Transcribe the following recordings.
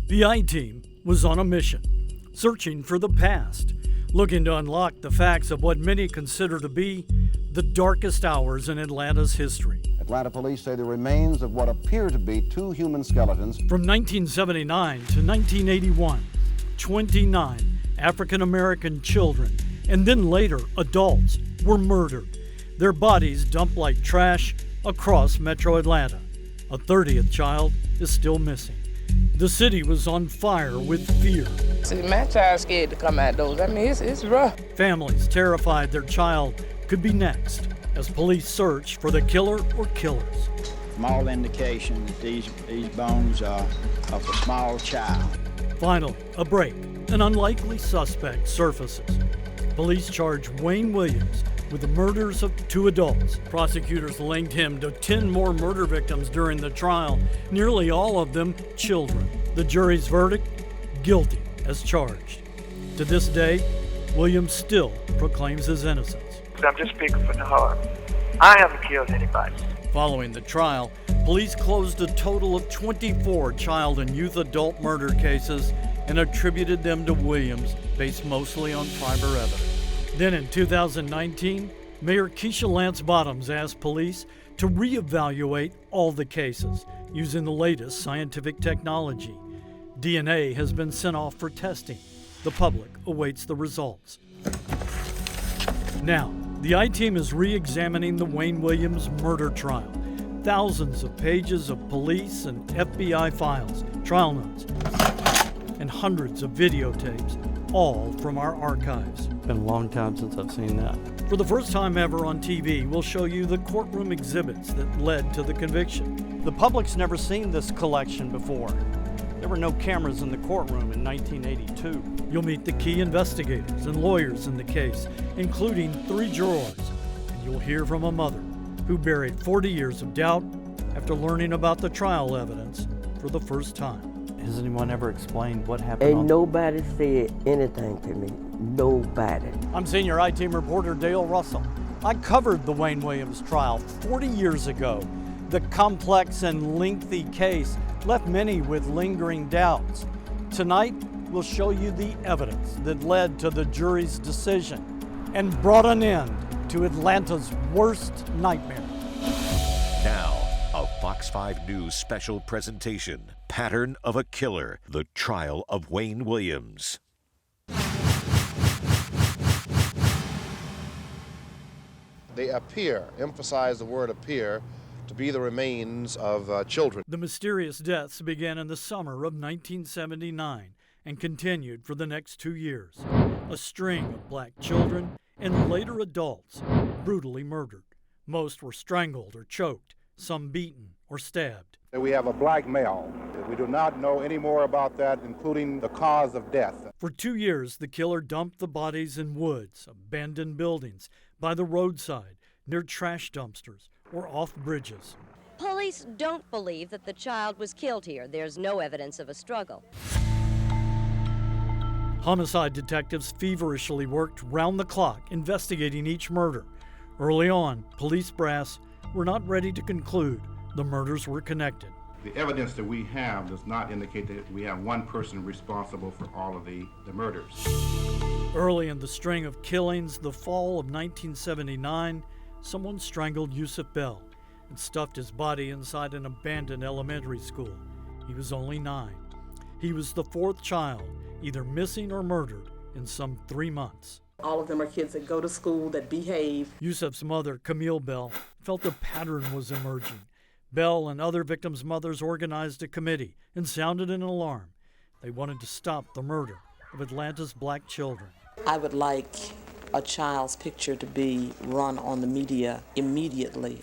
The I-Team was on a mission, searching for the past, looking to unlock the facts of what many consider to be the darkest hours in Atlanta's history. Atlanta police say the remains of what appear to be two human skeletons. From 1979 to 1981, 29 African-American children, and then later adults, were murdered. Their bodies dumped like trash across metro Atlanta. A 30th child is still missing. The city was on fire with fear. See, my child's scared to come outdoors. I mean, it's rough. Families terrified their child could be next as police searched for the killer or killers. From all indications, these bones are of a small child. Finally, a break. An unlikely suspect surfaces. Police charge Wayne Williams with the murders of 2 adults. Prosecutors linked him to 10 more murder victims during the trial, nearly all of them children. The jury's verdict? Guilty as charged. To this day, Williams still proclaims his innocence. I'm just speaking from the heart. I haven't killed anybody. Following the trial, police closed a total of 24 child and youth adult murder cases and attributed them to Williams, based mostly on prior evidence. Then in 2019, Mayor Keisha Lance Bottoms asked police to reevaluate all the cases using the latest scientific technology. DNA has been sent off for testing. The public awaits the results. Now, the I-Team is re-examining the Wayne Williams murder trial. Thousands of pages of police and FBI files, trial notes, and hundreds of videotapes, all from our archives. It's been a long time since I've seen that. For the first time ever on TV, we'll show you the courtroom exhibits that led to the conviction. The public's never seen this collection before. There were no cameras in the courtroom in 1982. You'll meet the key investigators and lawyers in the case, including 3 jurors. And you'll hear from a mother who buried 40 years of doubt after learning about the trial evidence for the first time. Has anyone ever explained what happened? Ain't nobody said anything to me. Nobody. I'm senior I-Team reporter Dale Russell. I covered the Wayne Williams trial 40 years ago. The complex and lengthy case left many with lingering doubts. Tonight, we'll show you the evidence that led to the jury's decision and brought an end to Atlanta's worst nightmare. Now, a Fox 5 News special presentation, Pattern of a Killer, the trial of Wayne Williams. They appear, emphasize the word appear, to be the remains of children. The mysterious deaths began in the summer of 1979 and continued for the next 2 years. A string of black children and later adults brutally murdered. Most were strangled or choked, some beaten or stabbed. We have a black male. We do not know any more about that, including the cause of death. For 2 years, the killer dumped the bodies in woods, abandoned buildings, by the roadside, near trash dumpsters, or off bridges. Police don't believe that the child was killed here. There's no evidence of a struggle. Homicide detectives feverishly worked round the clock investigating each murder. Early on, police brass were not ready to conclude the murders were connected. The evidence that we have does not indicate that we have one person responsible for all of the murders. Early in the string of killings, the fall of 1979, someone strangled Yusuf Bell and stuffed his body inside an abandoned elementary school. He was only 9. He was the 4th child, either missing or murdered in some 3 months. All of them are kids that go to school, that behave. Yusuf's mother, Camille Bell, felt a pattern was emerging. Bell and other victims' mothers organized a committee and sounded an alarm. They wanted to stop the murder of Atlanta's black children. I would like a child's picture to be run on the media immediately.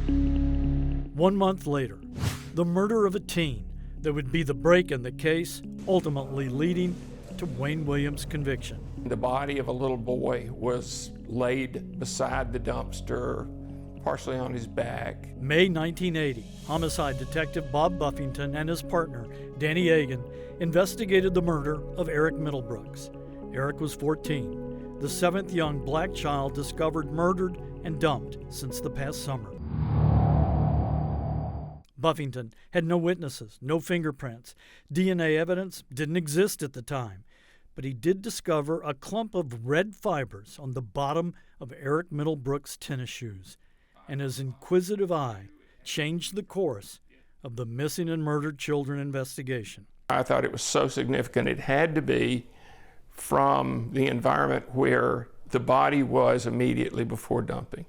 1 month later, the murder of a teen that would be the break in the case, ultimately leading to Wayne Williams' conviction. The body of a little boy was laid beside the dumpster, partially on his back. May 1980, homicide detective Bob Buffington and his partner, Danny Egan, investigated the murder of Eric Middlebrooks. Eric was 14, the 7th young black child discovered murdered and dumped since the past summer. Buffington had no witnesses, no fingerprints. DNA evidence didn't exist at the time. But he did discover a clump of red fibers on the bottom of Eric Middlebrook's tennis shoes. And his inquisitive eye changed the course of the missing and murdered children investigation. I thought it was so significant. It had to be from the environment where the body was immediately before dumping.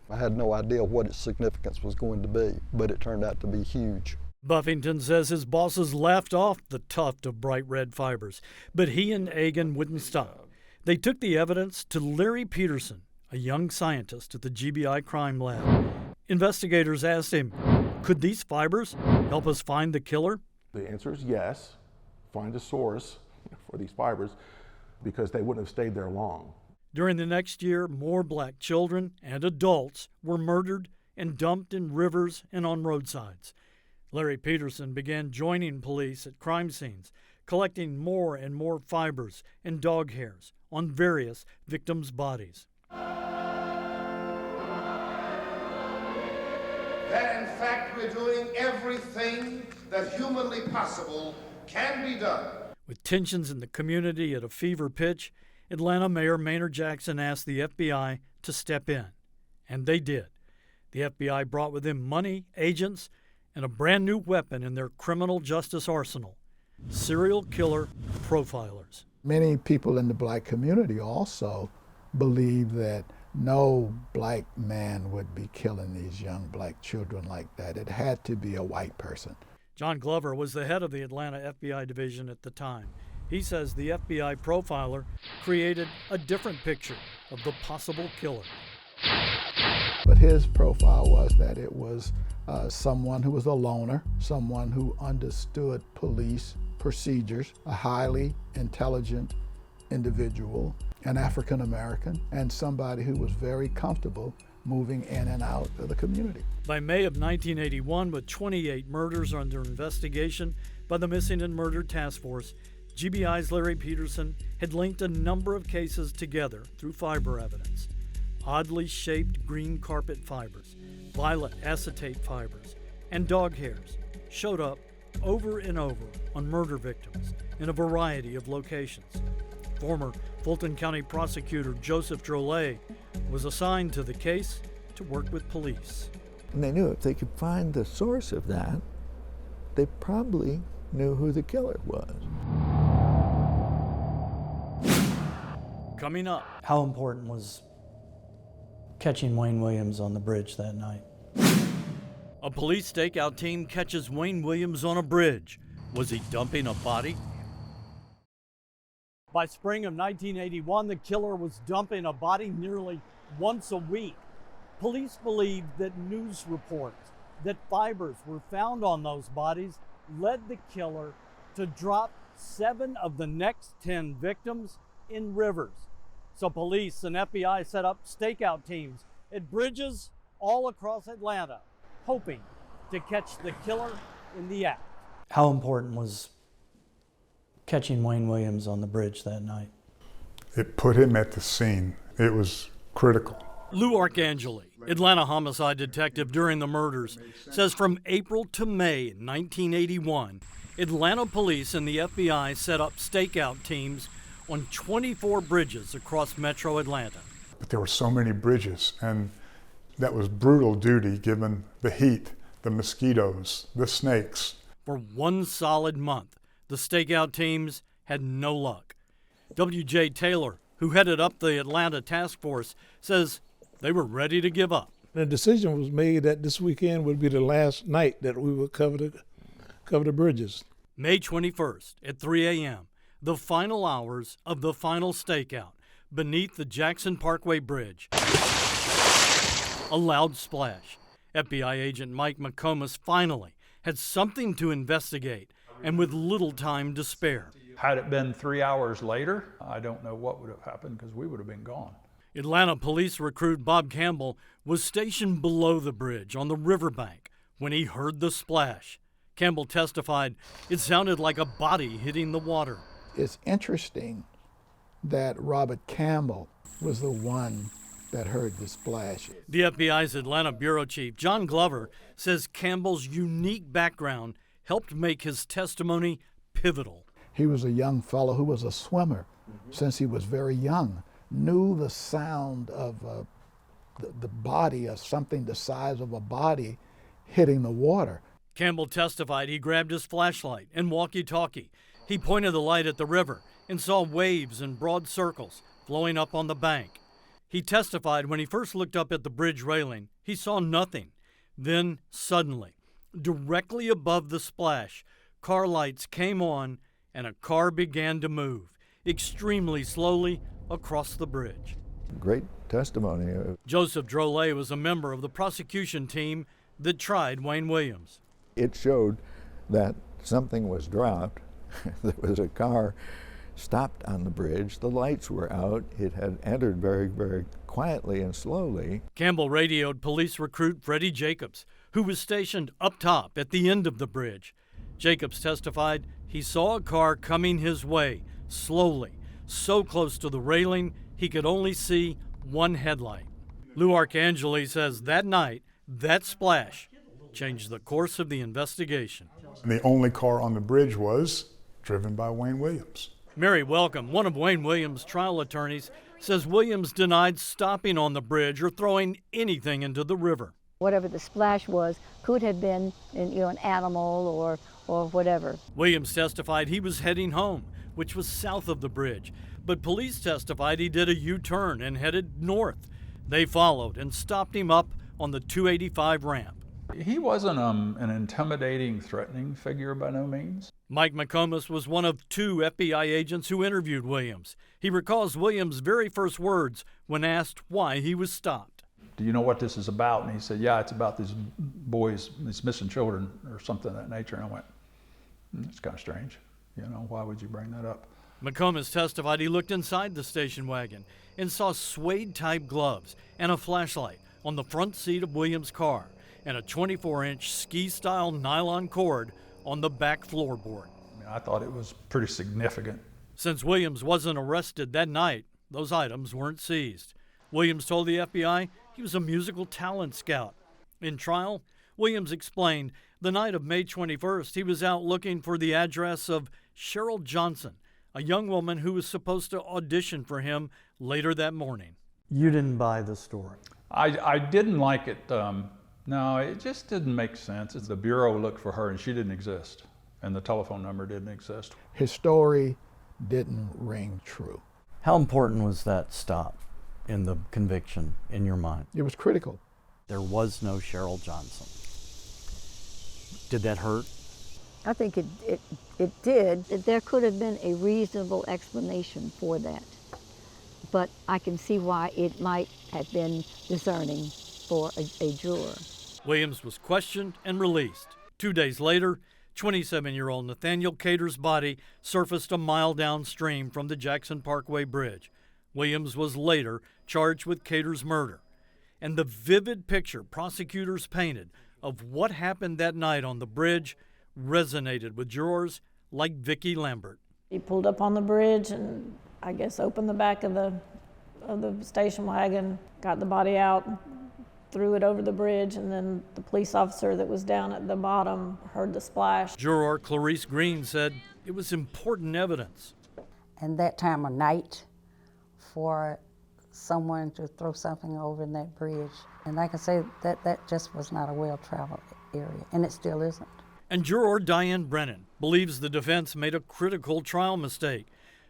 I had no idea what its significance was going to be, but it turned out to be huge. Buffington says his bosses laughed off the tuft of bright red fibers, but he and Egan wouldn't stop. They took the evidence to Larry Peterson, a young scientist at the GBI crime lab. Investigators asked him, could these fibers help us find the killer? The answer is yes. Find a source for these fibers, because they wouldn't have stayed there long. During the next year, more black children and adults were murdered and dumped in rivers and on roadsides. Larry Peterson began joining police at crime scenes, collecting more and more fibers and dog hairs on various victims' bodies. That in fact we're doing everything that humanly possible can be done. With tensions in the community at a fever pitch, Atlanta Mayor Maynard Jackson asked the FBI to step in, and they did. The FBI brought with them money, agents, and a brand new weapon in their criminal justice arsenal: serial killer profilers. Many people in the black community also believe that no black man would be killing these young black children like that. It had to be a white person. John Glover was the head of the Atlanta FBI division at the time. He says the FBI profiler created a different picture of the possible killer. But his profile was that it was someone who was a loner, someone who understood police procedures, a highly intelligent individual, an African American, and somebody who was very comfortable moving in and out of the community. By May of 1981, with 28 murders under investigation by the Missing and Murdered Task Force, GBI's Larry Peterson had linked a number of cases together through fiber evidence. Oddly shaped green carpet fibers, violet acetate fibers, and dog hairs showed up over and over on murder victims in a variety of locations. Former Fulton County prosecutor Joseph Drolet was assigned to the case to work with police. And they knew if they could find the source of that, they probably knew who the killer was. Coming up. How important was catching Wayne Williams on the bridge that night? A police stakeout team catches Wayne Williams on a bridge. Was he dumping a body? By spring of 1981, the killer was dumping a body nearly once a week. Police believed that news reports that fibers were found on those bodies led the killer to drop 7 of the next 10 victims in rivers. So police and FBI set up stakeout teams at bridges all across Atlanta, hoping to catch the killer in the act. How important was catching Wayne Williams on the bridge that night? It put him at the scene. It was critical. Lou Arcangeli, Atlanta homicide detective during the murders, says from April to May 1981, Atlanta police and the FBI set up stakeout teams on 24 bridges across metro Atlanta. But there were so many bridges, and that was brutal duty given the heat, the mosquitoes, the snakes. For one solid month, the stakeout teams had no luck. W.J. Taylor, who headed up the Atlanta task force, says they were ready to give up. The decision was made that this weekend would be the last night that we would cover the bridges. May 21st at 3 a.m., the final hours of the final stakeout beneath the Jackson Parkway Bridge. A loud splash. FBI agent Mike McComas finally had something to investigate, and with little time to spare. Had it been 3 hours later, I don't know what would have happened because we would have been gone. Atlanta police recruit Bob Campbell was stationed below the bridge on the riverbank when he heard the splash. Campbell testified it sounded like a body hitting the water. It's interesting that Robert Campbell was the one that heard the splash. The FBI's Atlanta Bureau Chief, John Glover, says Campbell's unique background helped make his testimony pivotal. He was a young fellow who was a swimmer since he was very young, knew the sound of the body of something the size of a body hitting the water. Campbell testified he grabbed his flashlight and walkie-talkie. He pointed the light at the river and saw waves in broad circles flowing up on the bank. He testified when he first looked up at the bridge railing, he saw nothing. Then, suddenly, directly above the splash, car lights came on and a car began to move, extremely slowly, across the bridge. Great testimony. Joseph Drolet was a member of the prosecution team that tried Wayne Williams. It showed that something was dropped. There was a car stopped on the bridge. The lights were out. It had entered very, very quietly and slowly. Campbell radioed police recruit Freddie Jacobs, who was stationed up top at the end of the bridge. Jacobs testified he saw a car coming his way, slowly, so close to the railing he could only see one headlight. Lou Arcangeli says that night, that splash changed the course of the investigation. And the only car on the bridge was driven by Wayne Williams. Mary Welcome, one of Wayne Williams' trial attorneys, says Williams denied stopping on the bridge or throwing anything into the river. Whatever the splash was could have been an animal or whatever. Williams testified he was heading home, which was south of the bridge, but police testified he did a U-turn and headed north. They followed and stopped him up on the 285 ramp. He wasn't an intimidating, threatening figure by no means. Mike McComas was one of 2 FBI agents who interviewed Williams. He recalls Williams' very first words when asked why he was stopped. Do you know what this is about? And he said, yeah, it's about these boys, these missing children or something of that nature. And I went, it's kind of strange. Why would you bring that up? McComas testified he looked inside the station wagon and saw suede-type gloves and a flashlight on the front seat of Williams' car and a 24-inch ski-style nylon cord on the back floorboard. I thought it was pretty significant. Since Williams wasn't arrested that night, those items weren't seized. Williams told the FBI he was a musical talent scout. In trial, Williams explained the night of May 21st, he was out looking for the address of Cheryl Johnson, a young woman who was supposed to audition for him later that morning. You didn't buy the story? I didn't like it. No, it just didn't make sense. The Bureau looked for her and she didn't exist, and the telephone number didn't exist. His story didn't ring true. How important was that stop in the conviction in your mind? It was critical. There was no Cheryl Johnson. Did that hurt? I think it did. There could have been a reasonable explanation for that, but I can see why it might have been discerning for a juror. Williams was questioned and released. 2 days later, 27-year-old Nathaniel Cater's body surfaced a mile downstream from the Jackson Parkway Bridge. Williams was later charged with Cater's murder. And the vivid picture prosecutors painted of what happened that night on the bridge resonated with jurors like Vicki Lambert. He pulled up on the bridge and I guess opened the back of the station wagon, got the body out, threw it over the bridge, and then the police officer that was down at the bottom heard the splash. Juror Clarice Green said it was important evidence. And that time of night for someone to throw something over in that bridge, and I can say that just was not a well-traveled area, and it still isn't. And juror Diane Brennan believes the defense made a critical trial mistake.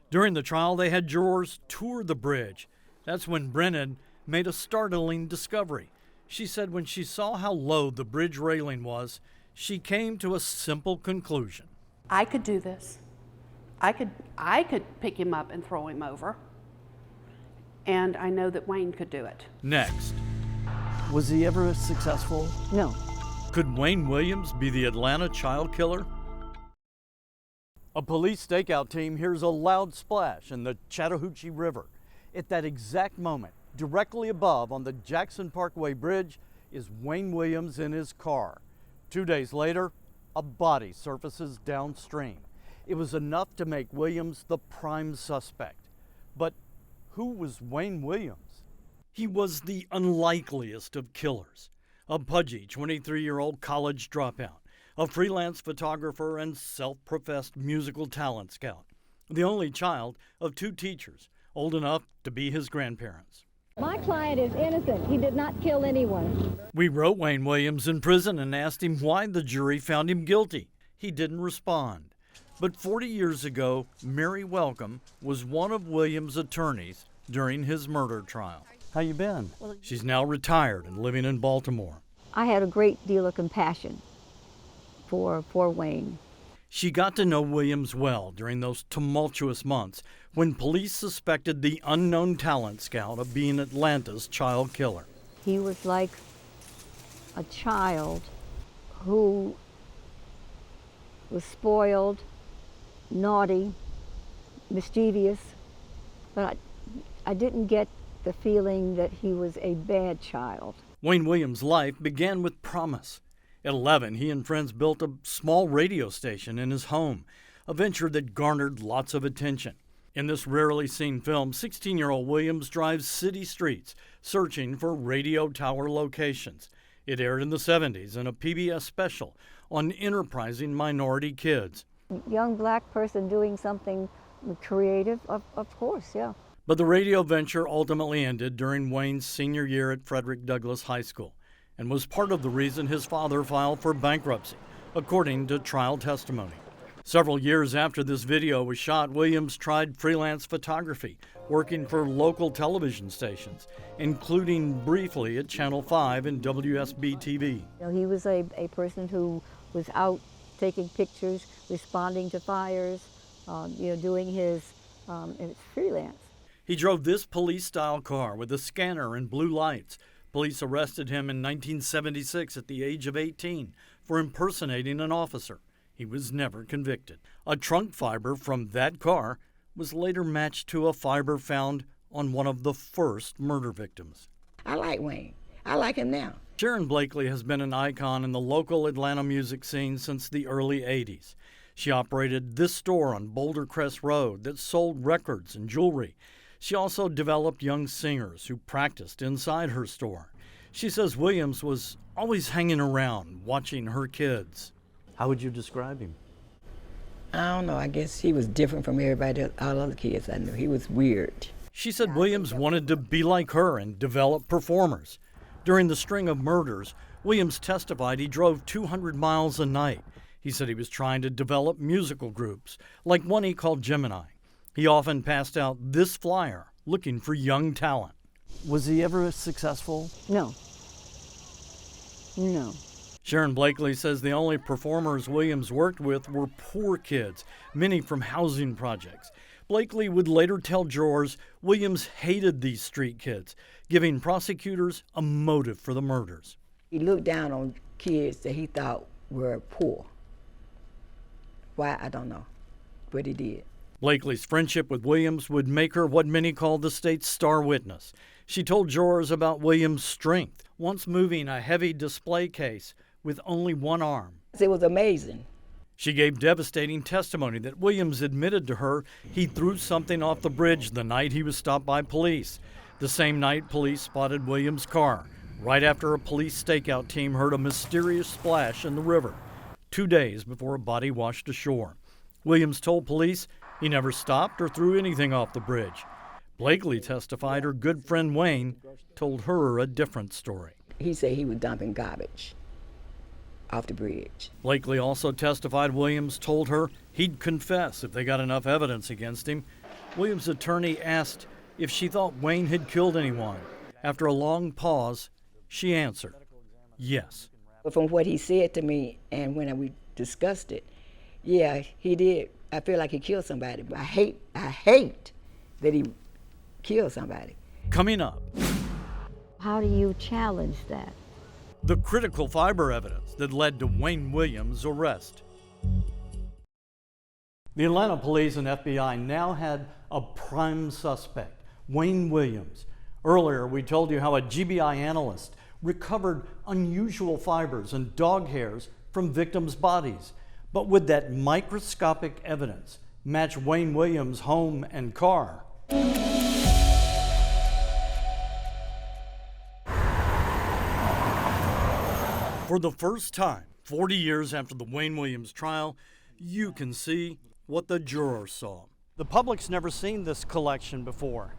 During the trial, they had jurors tour the bridge. That's when Brennan made a startling discovery. She said when she saw how low the bridge railing was, she came to a simple conclusion. I could do this. I could pick him up and throw him over. And I know that Wayne could do it. Next. Was he ever successful? No. Could Wayne Williams be the Atlanta child killer? A police stakeout team hears a loud splash in the Chattahoochee River. At that exact moment, directly above on the Jackson Parkway Bridge is Wayne Williams in his car. 2 days later, a body surfaces downstream. It was enough to make Williams the prime suspect. But who was Wayne Williams? He was the unlikeliest of killers, a pudgy 23-year-old college dropout, a freelance photographer and self-professed musical talent scout, the only child of 2 teachers, old enough to be his grandparents. My client is innocent. He did not kill anyone. We wrote Wayne Williams in prison and asked him why the jury found him guilty. He didn't respond. But 40 years ago, Mary Welcome was one of Williams' attorneys during his murder trial. How you been? She's now retired and living in Baltimore. I had a great deal of compassion for Wayne. She got to know Williams well during those tumultuous months when police suspected the unknown talent scout of being Atlanta's child killer. He was like a child who was spoiled, naughty, mischievous, but I didn't get the feeling that he was a bad child. Wayne Williams' life began with promise. At 11, he and friends built a small radio station in his home, a venture that garnered lots of attention. In this rarely seen film, 16-year-old Williams drives city streets, searching for radio tower locations. It aired in the 70s in a PBS special on enterprising minority kids. Young black person doing something creative, of course, yeah. But the radio venture ultimately ended during Wayne's senior year at Frederick Douglass High School and was part of the reason his father filed for bankruptcy, according to trial testimony. Several years after this video was shot, Williams tried freelance photography, working for local television stations, including briefly at Channel 5 and WSB-TV. You know, he was a person who was out taking pictures, responding to fires, doing his freelance. He drove this police-style car with a scanner and blue lights. Police arrested him in 1976 at the age of 18 for impersonating an officer. He was never convicted. A trunk fiber from that car was later matched to a fiber found on one of the first murder victims. I like Wayne. I like him now. Sharon Blakely has been an icon in the local Atlanta music scene since the early 80s. She operated this store on Boulder Crest Road that sold records and jewelry. She also developed young singers who practiced inside her store. She says Williams was always hanging around, watching her kids. How would you describe him? I don't know. I guess he was different from everybody, all other kids I knew. He was weird. She said Williams wanted to be like her and develop performers. During the string of murders, Williams testified he drove 200 miles a night. He said he was trying to develop musical groups, like one he called Gemini. He often passed out this flyer looking for young talent. Was he ever successful? No. No. Sharon Blakely says the only performers Williams worked with were poor kids, many from housing projects. Blakely would later tell jurors Williams hated these street kids, giving prosecutors a motive for the murders. He looked down on kids that he thought were poor. Why, I don't know, but he did. Blakely's friendship with Williams would make her what many call the state's star witness. She told jurors about Williams' strength, once moving a heavy display case with only one arm. It was amazing. She gave devastating testimony that Williams admitted to her he threw something off the bridge the night he was stopped by police. The same night, police spotted Williams' car, right after a police stakeout team heard a mysterious splash in the river, 2 days before a body washed ashore. Williams told police he never stopped or threw anything off the bridge. Blakely testified her good friend Wayne told her a different story. He said he was dumping garbage off the bridge. Blakely also testified Williams told her he'd confess if they got enough evidence against him. Williams' attorney asked if she thought Wayne had killed anyone. After a long pause, she answered, yes. But from what he said to me and when we discussed it, yeah, he did. I feel like he killed somebody, but I hate that he killed somebody. Coming up. How do you challenge that? The critical fiber evidence that led to Wayne Williams' arrest. The Atlanta police and FBI now had a prime suspect, Wayne Williams. Earlier, we told you how a GBI analyst recovered unusual fibers and dog hairs from victims' bodies. But would that microscopic evidence match Wayne Williams' home and car? For the first time, 40 years after the Wayne Williams trial, you can see what the jurors saw. The public's never seen this collection before.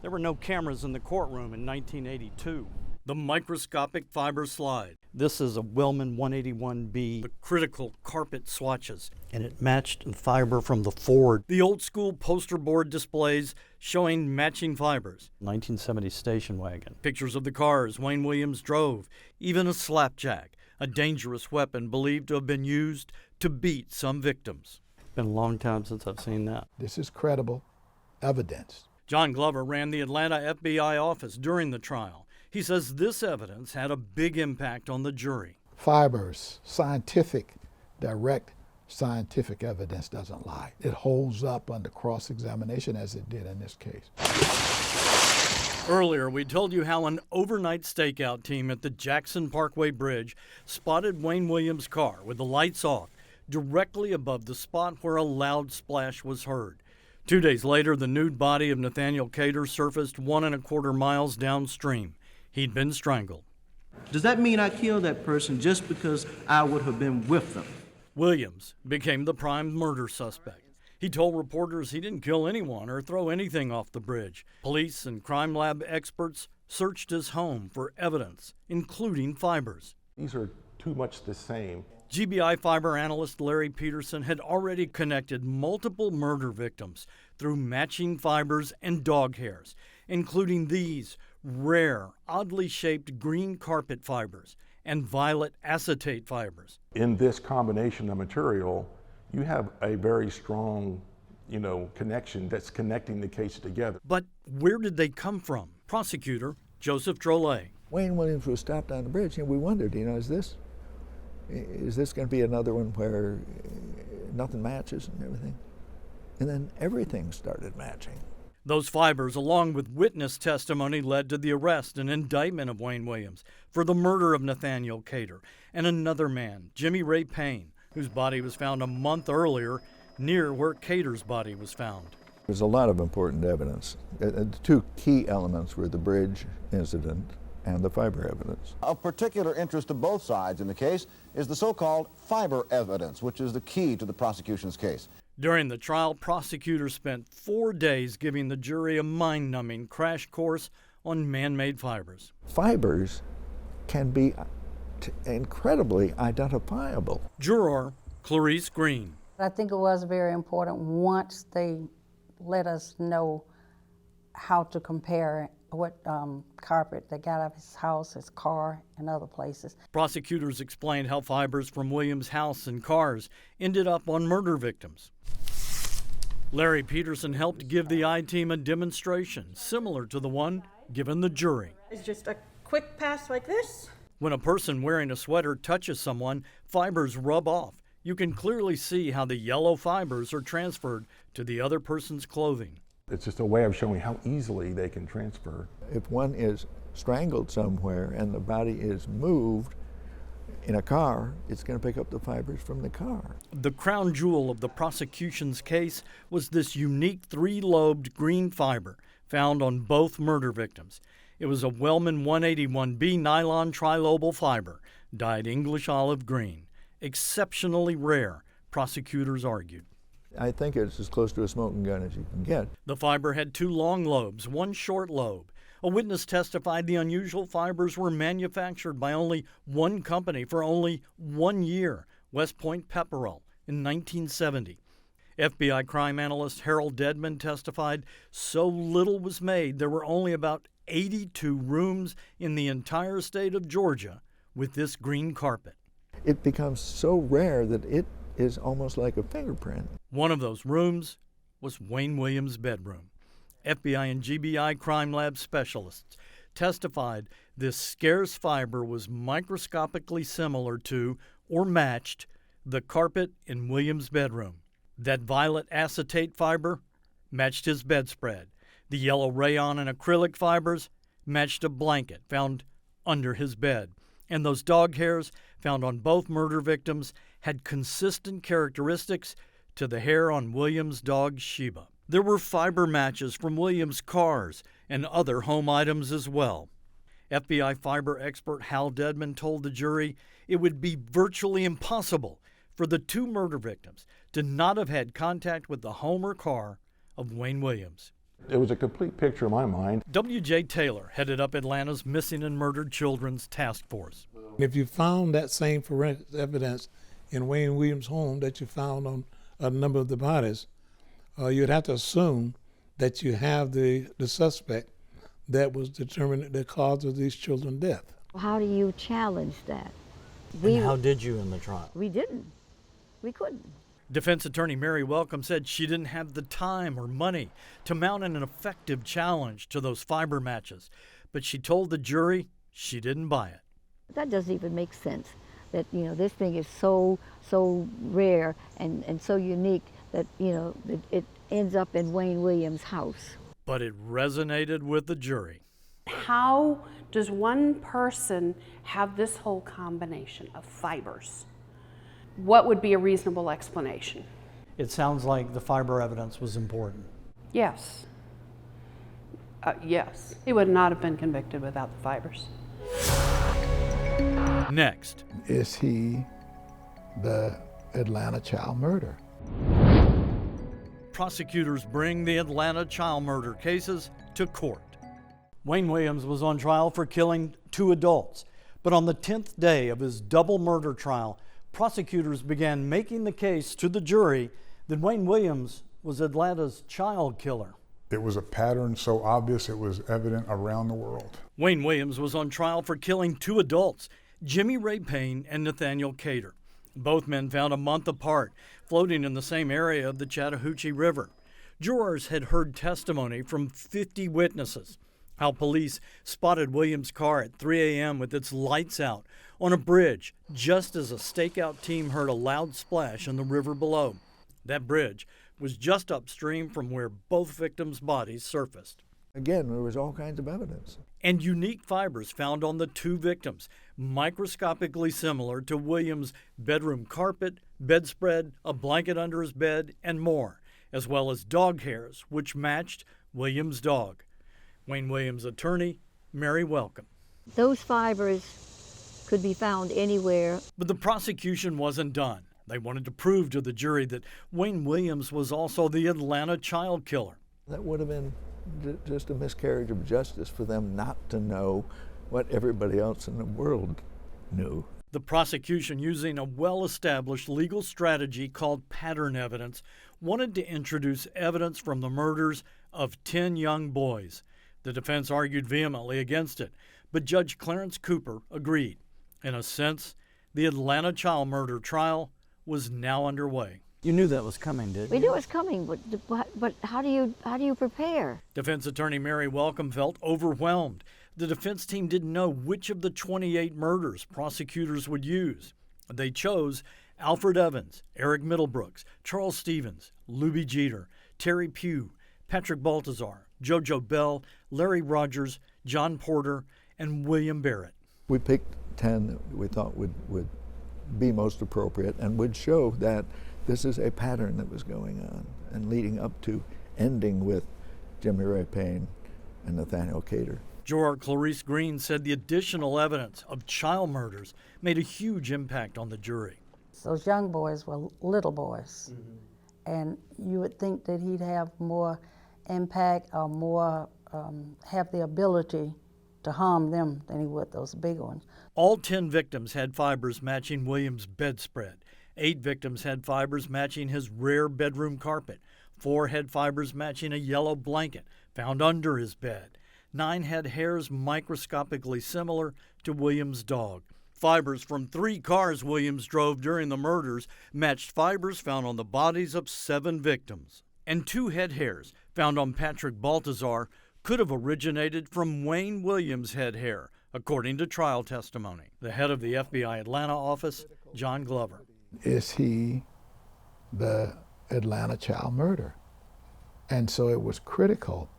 There were no cameras in the courtroom in 1982. The microscopic fiber slide. This is a Wellman 181B. The critical carpet swatches. And it matched the fiber from the Ford. The old school poster board displays showing matching fibers. 1970 station wagon. Pictures of the cars Wayne Williams drove. Even a slapjack, a dangerous weapon believed to have been used to beat some victims. Been a long time since I've seen that. This is credible evidence. John Glover ran the Atlanta FBI office during the trial. He says this evidence had a big impact on the jury. Fibers, direct scientific evidence doesn't lie. It holds up under cross-examination as it did in this case. Earlier, we told you how an overnight stakeout team at the Jackson Parkway Bridge spotted Wayne Williams' car with the lights off directly above the spot where a loud splash was heard. 2 days later, the nude body of Nathaniel Cater surfaced 1.25 miles downstream. He'd been strangled. Does that mean I killed that person just because I would have been with them? Williams became the prime murder suspect. He told reporters he didn't kill anyone or throw anything off the bridge. Police and crime lab experts searched his home for evidence, including fibers. These are too much the same. GBI fiber analyst Larry Peterson had already connected multiple murder victims through matching fibers and dog hairs, including these rare, oddly shaped green carpet fibers and violet acetate fibers. In this combination of material, you have a very strong, connection that's connecting the case together. But where did they come from? Prosecutor Joseph Drolet. Wayne Williams was stopped on the bridge, and we wondered, is this going to be another one where nothing matches and everything? And then everything started matching. Those fibers, along with witness testimony, led to the arrest and indictment of Wayne Williams for the murder of Nathaniel Cater and another man, Jimmy Ray Payne, whose body was found a month earlier near where Cater's body was found. There's a lot of important evidence. The two key elements were the bridge incident and the fiber evidence. Of particular interest to both sides in the case is the so-called fiber evidence, which is the key to the prosecution's case. During the trial, prosecutors spent 4 days giving the jury a mind-numbing crash course on man-made fibers. Fibers can be incredibly identifiable. Juror Clarice Green. I think it was very important once they let us know how to compare what carpet they got out of his house, his car, and other places. Prosecutors explained how fibers from Williams' house and cars ended up on murder victims. Larry Peterson helped give the I-team a demonstration similar to the one given the jury. It's just a quick pass like this. When a person wearing a sweater touches someone, fibers rub off. You can clearly see how the yellow fibers are transferred to the other person's clothing. It's just a way of showing how easily they can transfer. If one is strangled somewhere and the body is moved in a car, it's going to pick up the fibers from the car. The crown jewel of the prosecution's case was this unique 3-lobed green fiber found on both murder victims. It was a Wellman 181B nylon trilobal fiber, dyed English olive green. Exceptionally rare, prosecutors argued. I think it's as close to a smoking gun as you can get. The fiber had 2 long lobes, 1 short lobe. A witness testified the unusual fibers were manufactured by only one company for only 1 year, West Point Pepperell, in 1970. FBI crime analyst Harold Dedman testified so little was made there were only about 82 rooms in the entire state of Georgia with this green carpet. It becomes so rare that it is almost like a fingerprint. One of those rooms was Wayne Williams' bedroom. FBI and GBI crime lab specialists testified this scarce fiber was microscopically similar to or matched the carpet in Williams' bedroom. That violet acetate fiber matched his bedspread. The yellow rayon and acrylic fibers matched a blanket found under his bed. And those dog hairs found on both murder victims had consistent characteristics to the hair on Williams' dog Sheba. There were fiber matches from Williams' cars and other home items as well. FBI fiber expert Hal Dedman told the jury it would be virtually impossible for the two murder victims to not have had contact with the home or car of Wayne Williams. It was a complete picture in my mind. W.J. Taylor headed up Atlanta's Missing and Murdered Children's Task Force. If you found that same forensic evidence in Wayne Williams' home that you found on a number of the bodies, you'd have to assume that you have the suspect that was determining the cause of these children's death. How do you challenge that? And how did you in the trial? We didn't. We couldn't. Defense attorney Mary Welcome said she didn't have the time or money to mount an effective challenge to those fiber matches, but she told the jury she didn't buy it. That doesn't even make sense, that, this thing is so rare and so unique that, it ends up in Wayne Williams' house. But it resonated with the jury. How does one person have this whole combination of fibers? What would be a reasonable explanation? It sounds like the fiber evidence was important. Yes. Yes. He would not have been convicted without the fibers. Next. Is he the Atlanta child murderer? Prosecutors bring the Atlanta child murder cases to court. Wayne Williams was on trial for killing 2 adults, but on the 10th day of his double murder trial, prosecutors began making the case to the jury that Wayne Williams was Atlanta's child killer. It was a pattern so obvious it was evident around the world. Wayne Williams was on trial for killing 2 adults, Jimmy Ray Payne and Nathaniel Cater. Both men found a month apart, floating in the same area of the Chattahoochee River. Jurors had heard testimony from 50 witnesses, how police spotted Williams' car at 3 a.m. with its lights out on a bridge just as a stakeout team heard a loud splash in the river below. That bridge was just upstream from where both victims' bodies surfaced. Again, there was all kinds of evidence. And unique fibers found on the 2 victims, microscopically similar to Williams' bedroom carpet, bedspread, a blanket under his bed, and more, as well as dog hairs, which matched Williams' dog. Wayne Williams' attorney, Mary Welcome. Those fibers could be found anywhere. But the prosecution wasn't done. They wanted to prove to the jury that Wayne Williams was also the Atlanta child killer. That would have been just a miscarriage of justice for them not to know what everybody else in the world knew. The prosecution, using a well-established legal strategy called pattern evidence, wanted to introduce evidence from the murders of 10 young boys. The defense argued vehemently against it, but Judge Clarence Cooper agreed. In a sense, the Atlanta child murder trial was now underway. You knew that was coming, didn't you? We knew it was coming, but how do you prepare? Defense attorney Mary Welcome felt overwhelmed. The defense team didn't know which of the 28 murders prosecutors would use. They chose Alfred Evans, Eric Middlebrooks, Charles Stevens, Luby Jeter, Terry Pugh, Patrick Baltazar, JoJo Bell, Larry Rogers, John Porter, and William Barrett. We picked 10 that we thought would be most appropriate and would show that this is a pattern that was going on and leading up to ending with Jimmy Ray Payne and Nathaniel Cater. Juror Clarice Green said the additional evidence of child murders made a huge impact on the jury. Those young boys were little boys, and you would think that he'd have more impact or more have the ability to harm them than he would those big ones. All 10 victims had fibers matching Williams' bedspread. 8 victims had fibers matching his rare bedroom carpet. 4 had fibers matching a yellow blanket found under his bed. 9 had hairs microscopically similar to Williams' dog. Fibers from 3 cars Williams drove during the murders matched fibers found on the bodies of 7 victims. And 2 head hairs found on Patrick Baltazar could have originated from Wayne Williams' head hair, according to trial testimony. The head of the FBI Atlanta office, John Glover. Is he the Atlanta child murderer? And so it was critical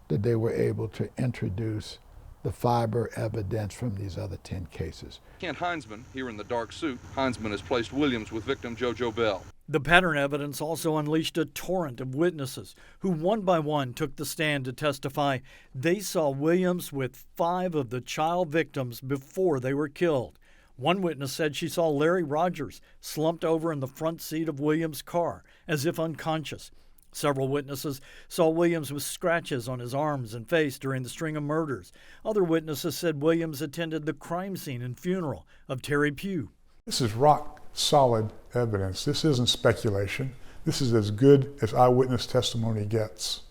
that they were able to introduce the fiber evidence from these other 10 cases. Kent Heinzman, here in the dark suit. Heinzman has placed Williams with victim JoJo Bell. The pattern evidence also unleashed a torrent of witnesses who one by one took the stand to testify they saw Williams with 5 of the child victims before they were killed. One witness said she saw Larry Rogers slumped over in the front seat of Williams' car as if unconscious. Several witnesses saw Williams with scratches on his arms and face during the string of murders. Other witnesses said Williams attended the crime scene and funeral of Terry Pugh. This is rock solid evidence. This isn't speculation. This is as good as eyewitness testimony gets.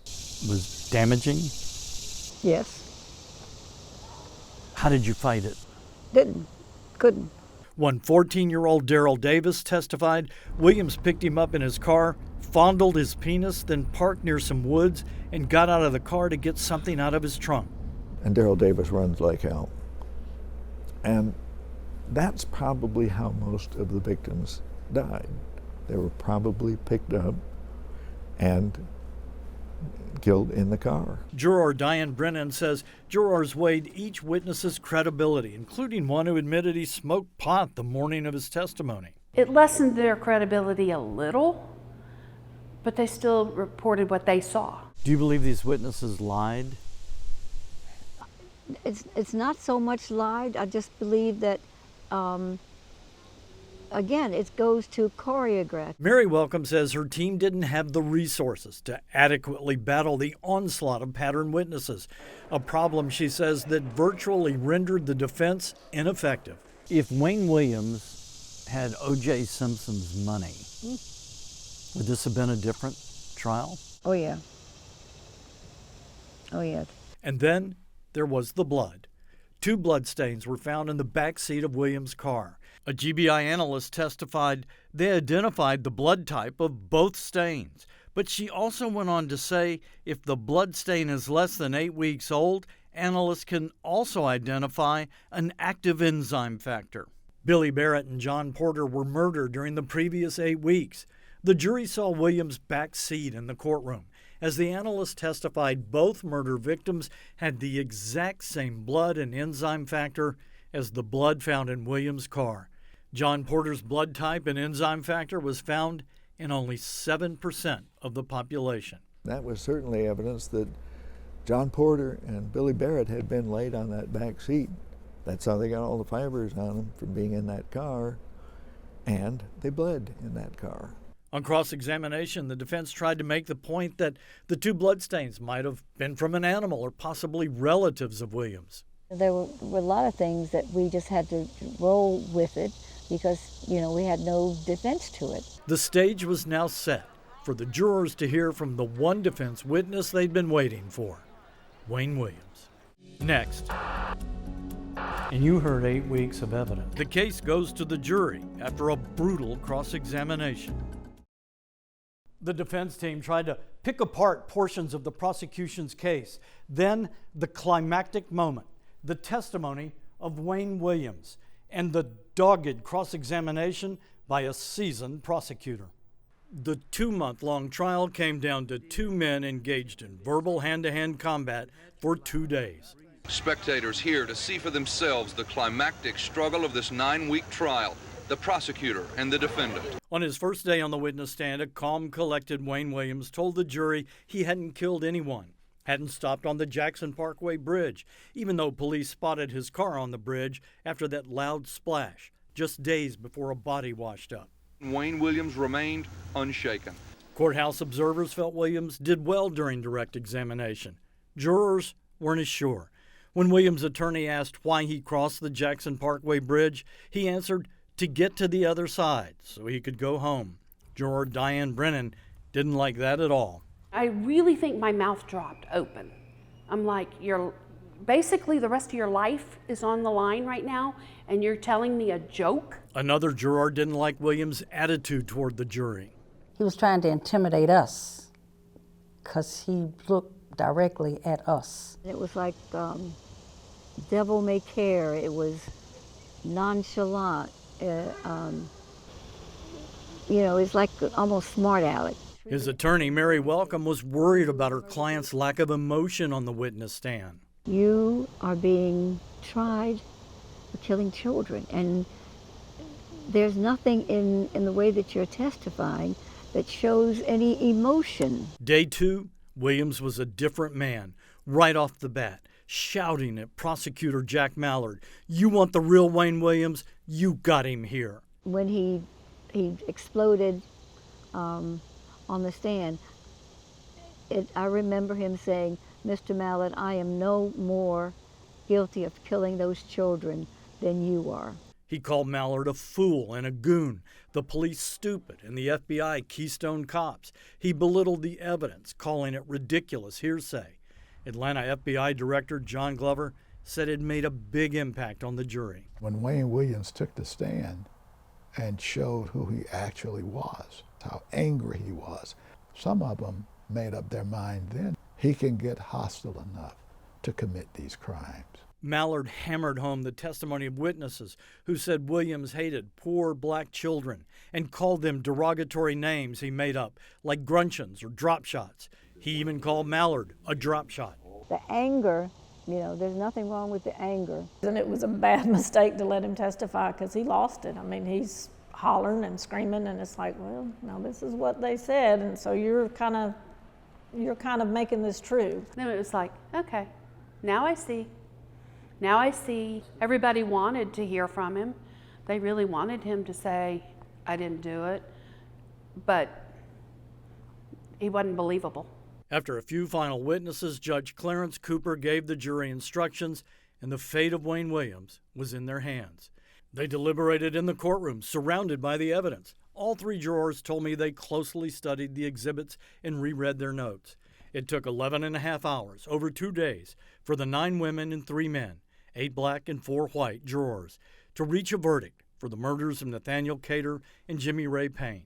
Was damaging? Yes. How did you fight it? Couldn't. One 14-year-old Daryl Davis testified Williams picked him up in his car, fondled his penis, then parked near some woods and got out of the car to get something out of his trunk. And Daryl Davis runs like hell. And that's probably how most of the victims died. They were probably picked up and killed in the car. Juror Diane Brennan says jurors weighed each witness's credibility, including one who admitted he smoked pot the morning of his testimony. It lessened their credibility a little, but they still reported what they saw. Do you believe these witnesses lied? It's not so much lied. I just believe that, again, it goes to choreograph. Mary Welcome says her team didn't have the resources to adequately battle the onslaught of pattern witnesses, a problem, she says, that virtually rendered the defense ineffective. If Wayne Williams had O.J. Simpson's money, would this have been a different trial? Oh, yeah. Oh, yeah. And then there was the blood. 2 bloodstains were found in the back seat of Williams' car. A GBI analyst testified they identified the blood type of both stains, but she also went on to say if the blood stain is less than 8 weeks old, analysts can also identify an active enzyme factor. Billy Barrett and John Porter were murdered during the previous 8 weeks. The jury saw Williams' back seat in the courtroom. As the analyst testified, both murder victims had the exact same blood and enzyme factor as the blood found in Williams' car. John Porter's blood type and enzyme factor was found in only 7% of the population. That was certainly evidence that John Porter and Billy Barrett had been laid on that back seat. That's how they got all the fibers on them from being in that car, and they bled in that car. On cross-examination, the defense tried to make the point that the 2 bloodstains might have been from an animal or possibly relatives of Williams. There were a lot of things that we just had to roll with it because, we had no defense to it. The stage was now set for the jurors to hear from the one defense witness they'd been waiting for, Wayne Williams. Next. And you heard 8 weeks of evidence. The case goes to the jury after a brutal cross-examination. The defense team tried to pick apart portions of the prosecution's case. Then the climactic moment, the testimony of Wayne Williams, and the dogged cross-examination by a seasoned prosecutor. The 2-month-long trial came down to 2 men engaged in verbal hand-to-hand combat for 2 days. Spectators here to see for themselves the climactic struggle of this 9-week trial, the prosecutor and the defendant. On his first day on the witness stand, a calm, collected Wayne Williams told the jury he hadn't killed anyone, hadn't stopped on the Jackson Parkway Bridge, even though police spotted his car on the bridge after that loud splash, just days before a body washed up. Wayne Williams remained unshaken. Courthouse observers felt Williams did well during direct examination. Jurors weren't as sure. When Williams' attorney asked why he crossed the Jackson Parkway Bridge, he answered, to get to the other side so he could go home. Juror Diane Brennan didn't like that at all. I really think my mouth dropped open. I'm like, basically the rest of your life is on the line right now, and you're telling me a joke? Another juror didn't like Williams' attitude toward the jury. He was trying to intimidate us because he looked directly at us. It was like devil may care. It was nonchalant. It's like almost smart aleck. His attorney, Mary Welcome, was worried about her client's lack of emotion on the witness stand. You are being tried for killing children, and there's nothing in the way that you're testifying that shows any emotion. Day 2, Williams was a different man right off the bat, shouting at prosecutor Jack Mallard, "You want the real Wayne Williams? You got him here." When he exploded on the stand, I remember him saying, "Mr. Mallard, I am no more guilty of killing those children than you are." He called Mallard a fool and a goon, the police stupid, and the FBI Keystone Cops. He belittled the evidence, calling it ridiculous hearsay. Atlanta FBI Director John Glover said it made a big impact on the jury. When Wayne Williams took the stand and showed who he actually was, how angry he was, some of them made up their mind then he can get hostile enough to commit these crimes. Mallard hammered home the testimony of witnesses who said Williams hated poor black children and called them derogatory names he made up, like gruncheons or drop shots. He even called Mallard a drop shot. The anger, there's nothing wrong with the anger. And it was a bad mistake to let him testify because he lost it. I mean, he's hollering and screaming, and it's like, well, now this is what they said, and so you're kind of making this true. Then it was like, okay, now I see. Now I see. Everybody wanted to hear from him. They really wanted him to say, I didn't do it, but he wasn't believable. After a few final witnesses, Judge Clarence Cooper gave the jury instructions, and the fate of Wayne Williams was in their hands. They deliberated in the courtroom, surrounded by the evidence. All 3 jurors told me they closely studied the exhibits and reread their notes. It took 11 and a half hours, over 2 days, for the 9 women and 3 men, 8 black and 4 white jurors, to reach a verdict for the murders of Nathaniel Cater and Jimmy Ray Payne.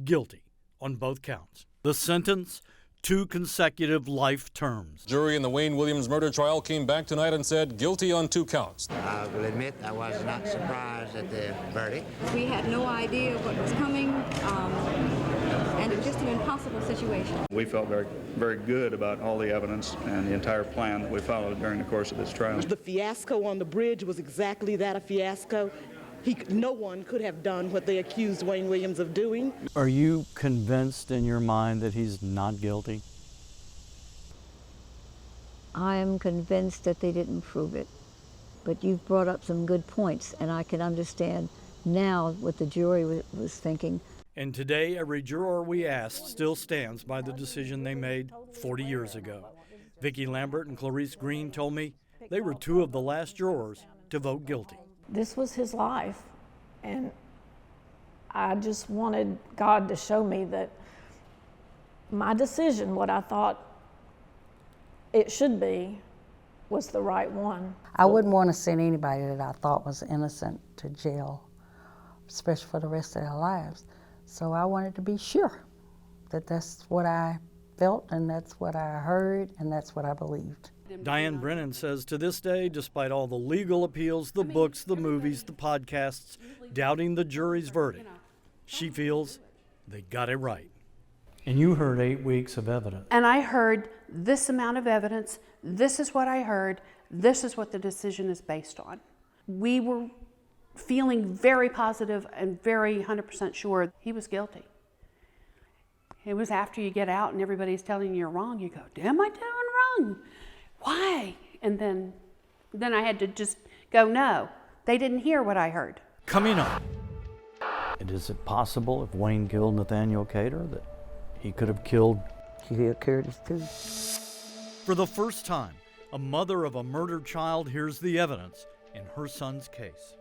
Guilty on both counts. The sentence, 2 consecutive life terms. Jury in the Wayne Williams murder trial came back tonight and said guilty on 2 counts. I will admit I was not surprised at the verdict. We had no idea what was coming, and it was just an impossible situation. We felt very, very good about all the evidence and the entire plan that we followed during the course of this trial. The fiasco on the bridge was exactly that, a fiasco. No one could have done what they accused Wayne Williams of doing. Are you convinced in your mind that he's not guilty? I am convinced that they didn't prove it. But you've brought up some good points, and I can understand now what the jury was thinking. And today, every juror we asked still stands by the decision they made 40 years ago. Vicki Lambert and Clarice Green told me they were 2 of the last jurors to vote guilty. This was his life, and I just wanted God to show me that my decision, what I thought it should be, was the right one. I wouldn't want to send anybody that I thought was innocent to jail, especially for the rest of their lives. So I wanted to be sure that that's what I felt, and that's what I heard, and that's what I believed. Diane Brennan says to this day, despite all the legal appeals, the books, the movies, the podcasts, doubting the jury's verdict, she feels they got it right. And you heard 8 weeks of evidence. And I heard this amount of evidence, this is what I heard, this is what the decision is based on. We were feeling very positive and very 100% sure he was guilty. It was after you get out and everybody's telling you you're wrong, you go, am I doing wrong? Why? And then I had to just go, no, they didn't hear what I heard. Coming up. And is it possible if Wayne killed Nathaniel Cater that he could have killed Curtis too? For the first time, a mother of a murdered child hears the evidence in her son's case.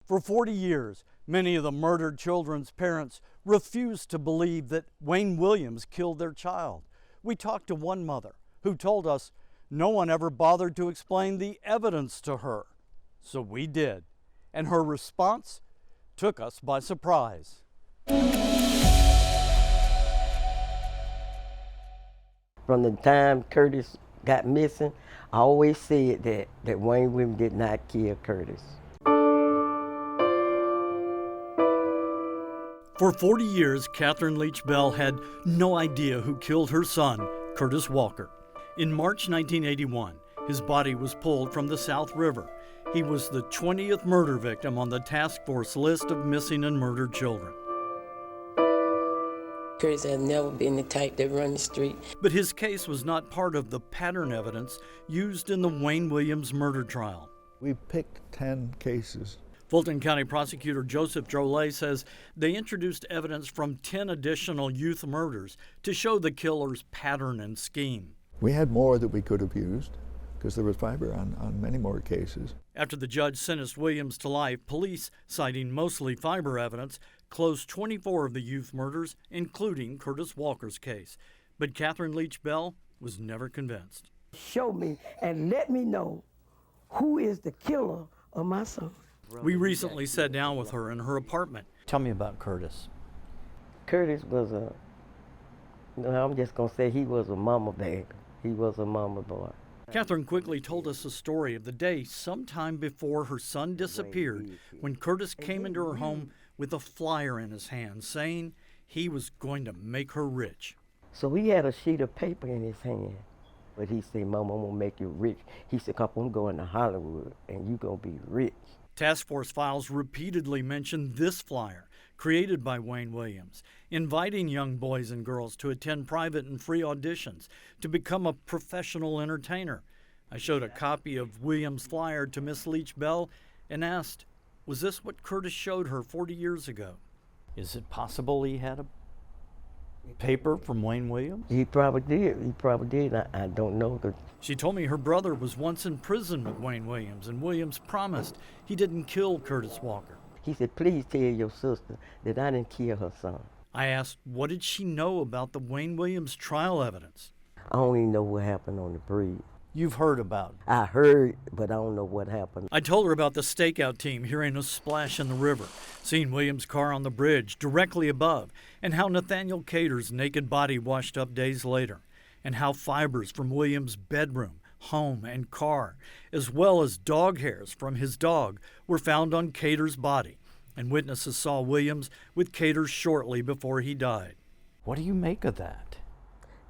For 40 years, many of the murdered children's parents refused to believe that Wayne Williams killed their child. We talked to one mother who told us no one ever bothered to explain the evidence to her. So we did, and her response took us by surprise. From the time Curtis got missing, I always said that Wayne Williams did not kill Curtis. For 40 years, Catherine Leach Bell had no idea who killed her son, Curtis Walker. In March 1981, his body was pulled from the South River. He was the 20th murder victim on the task force list of missing and murdered children. Curtis has never been the type that run the street. But his case was not part of the pattern evidence used in the Wayne Williams murder trial. We picked 10 cases. Fulton County Prosecutor Joseph Drolet says they introduced evidence from 10 additional youth murders to show the killer's pattern and scheme. We had more that we could have used because there was fiber on many more cases. After the judge sentenced Williams to life, police, citing mostly fiber evidence, closed 24 of the youth murders, including Curtis Walker's case. But Catherine Leach Bell was never convinced. Show me and let me know who is the killer of my son. We recently sat down with her in her apartment. Tell me about Curtis. Curtis was I'm just going to say he was a mama bear. He was a mama boy. Catherine quickly told us the story of the day sometime before her son disappeared when Curtis came into her home with a flyer in his hand saying he was going to make her rich. So he had a sheet of paper in his hand. But he said, Mama, I'm going to make you rich. He said, I'm going to Hollywood and you're going to be rich. Task force files repeatedly mentioned this flyer, created by Wayne Williams, inviting young boys and girls to attend private and free auditions to become a professional entertainer. I showed a copy of Williams' flyer to Miss Leach Bell and asked, was this what Curtis showed her 40 years ago? Is it possible he had a paper from Wayne Williams? He probably did. I don't know. She told me her brother was once in prison with Wayne Williams, and Williams promised he didn't kill Curtis Walker. He said, please tell your sister that I didn't kill her son. I asked, what did she know about the Wayne Williams trial evidence? I don't even know what happened on the bridge. You've heard about it. I heard, but I don't know what happened. I told her about the stakeout team hearing a splash in the river, seeing Williams' car on the bridge directly above, and how Nathaniel Cater's naked body washed up days later, and how fibers from Williams' bedroom, home, and car, as well as dog hairs from his dog, were found on Cater's body, and witnesses saw Williams with Cater shortly before he died. What do you make of that?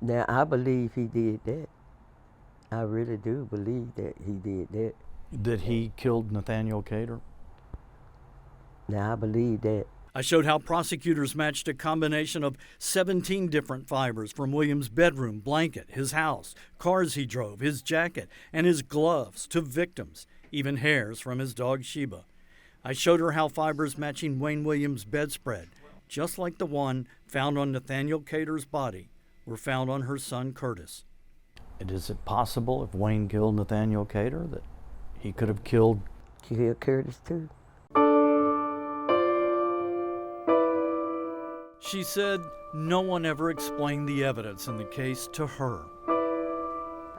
Now, I believe he did that. I really do believe that he did that. That he killed Nathaniel Cater? Now, I believe that. I showed how prosecutors matched a combination of 17 different fibers from Williams' bedroom, blanket, his house, cars he drove, his jacket, and his gloves to victims, even hairs from his dog Sheba. I showed her how fibers matching Wayne Williams' bedspread, just like the one found on Nathaniel Cater's body, were found on her son Curtis. And is it possible if Wayne killed Nathaniel Cater that he could have killed Curtis too? She said no one ever explained the evidence in the case to her.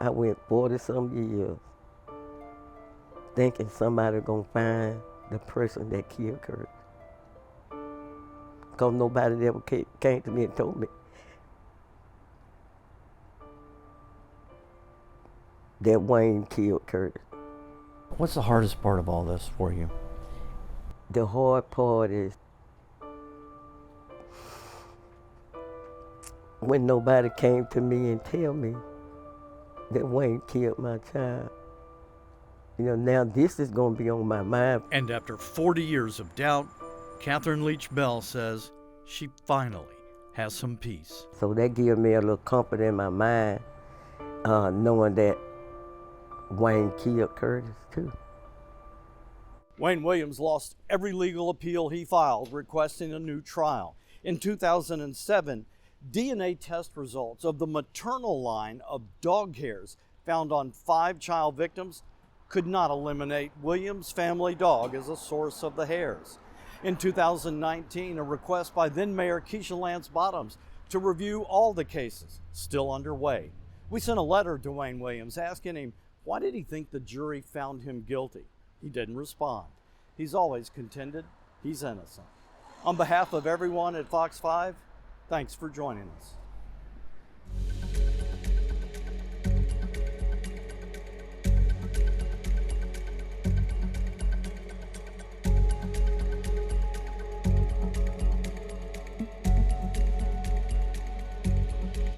I went 40-some years thinking somebody gonna find the person that killed Curtis. Because nobody ever came to me and told me that Wayne killed Curtis. What's the hardest part of all this for you? The hard part is when nobody came to me and tell me that Wayne killed my child. You know, now this is going to be on my mind. And after 40 years of doubt, Catherine Leach Bell says she finally has some peace. So that gives me a little comfort in my mind, knowing that Wayne killed Curtis too. Wayne Williams lost every legal appeal he filed requesting a new trial. In 2007, DNA test results of the maternal line of dog hairs found on 5 child victims could not eliminate Williams' family dog as a source of the hairs. In 2019, a request by then Mayor Keisha Lance Bottoms to review all the cases still underway. We sent a letter to Wayne Williams asking him why did he think the jury found him guilty. He didn't respond. He's always contended he's innocent. On behalf of everyone at Fox 5, thanks for joining us.